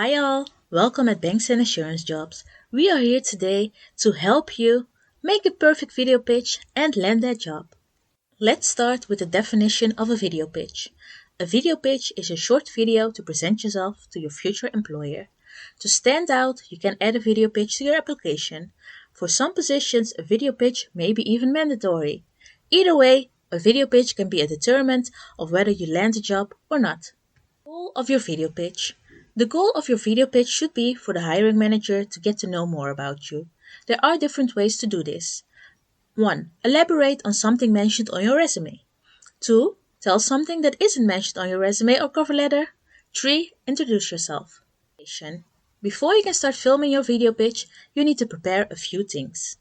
Hi all, welcome at Banks and Insurance Jobs. We are here today to help you make a perfect video pitch and land that job. Let's start with the definition of a video pitch. A video pitch is a short video to present yourself to your future employer. To stand out, you can add a video pitch to your application. For some positions, a video pitch may be even mandatory. Either way, a video pitch can be a determinant of whether you land a job or not. Goal of your video pitch. The goal of your video pitch should be for the hiring manager to get to know more about you. There are different ways to do this. 1. Elaborate on something mentioned on your resume. 2. Tell something that isn't mentioned on your resume or cover letter. 3. Introduce yourself. Before you can start filming your video pitch, you need to prepare a few things.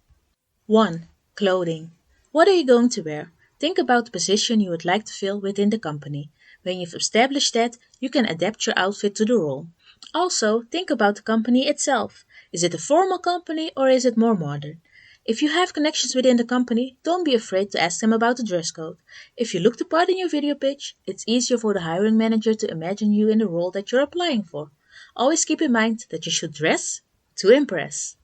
1. Clothing. What are you going to wear? Think about the position you would like to fill within the company. When you've established that, you can adapt your outfit to the role. Also, think about the company itself. Is it a formal company or is it more modern? If you have connections within the company, don't be afraid to ask them about the dress code. If you look the part in your video pitch, it's easier for the hiring manager to imagine you in the role that you're applying for. Always keep in mind that you should dress to impress.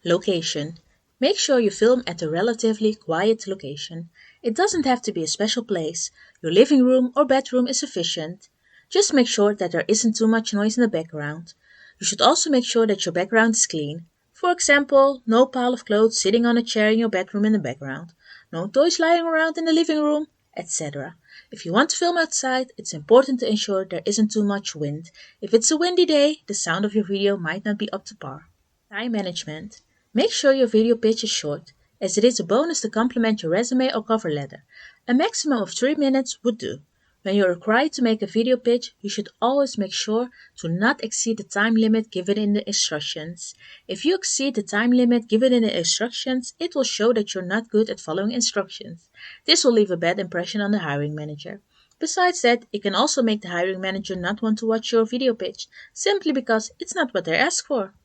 Location. Make sure you film at a relatively quiet location. It doesn't have to be a special place. Your living room or bedroom is sufficient. Just make sure that there isn't too much noise in the background. You should also make sure that your background is clean. For example, no pile of clothes sitting on a chair in your bedroom in the background, no toys lying around in the living room, etc. If you want to film outside, it's important to ensure there isn't too much wind. If it's a windy day, the sound of your video might not be up to par. Time management. Make sure your video pitch is short, as it is a bonus to complement your resume or cover letter. A maximum of 3 minutes would do. When you're required to make a video pitch, you should always make sure to not exceed the time limit given in the instructions. If you exceed the time limit given in the instructions, it will show that you're not good at following instructions. This will leave a bad impression on the hiring manager. Besides that, it can also make the hiring manager not want to watch your video pitch, simply because it's not what they're asked for.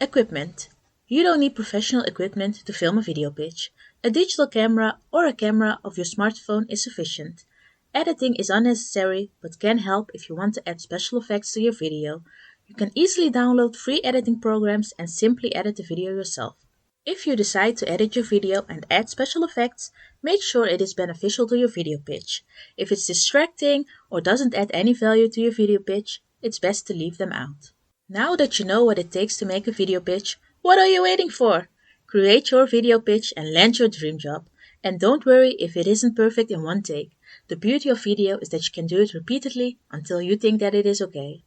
Equipment. You don't need professional equipment to film a video pitch. A digital camera or a camera of your smartphone is sufficient. Editing is unnecessary but can help if you want to add special effects to your video. You can easily download free editing programs and simply edit the video yourself. If you decide to edit your video and add special effects, make sure it is beneficial to your video pitch. If it's distracting or doesn't add any value to your video pitch, it's best to leave them out. Now that you know what it takes to make a video pitch, what are you waiting for? Create your video pitch and land your dream job. And don't worry if it isn't perfect in one take. The beauty of video is that you can do it repeatedly until you think that it is okay.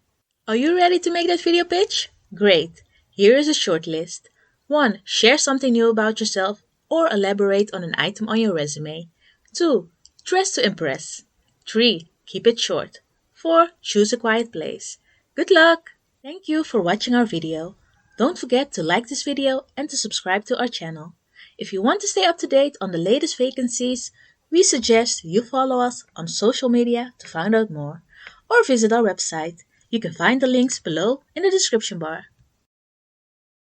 Are you ready to make that video pitch? Great! Here is a short list. 1. Share something new about yourself or elaborate on an item on your resume. 2. Dress to impress. 3. Keep it short. 4. Choose a quiet place. Good luck! Thank you for watching our video. Don't forget to like this video and to subscribe to our channel. If you want to stay up to date on the latest vacancies, we suggest you follow us on social media to find out more, or visit our website. You can find the links below in the description bar.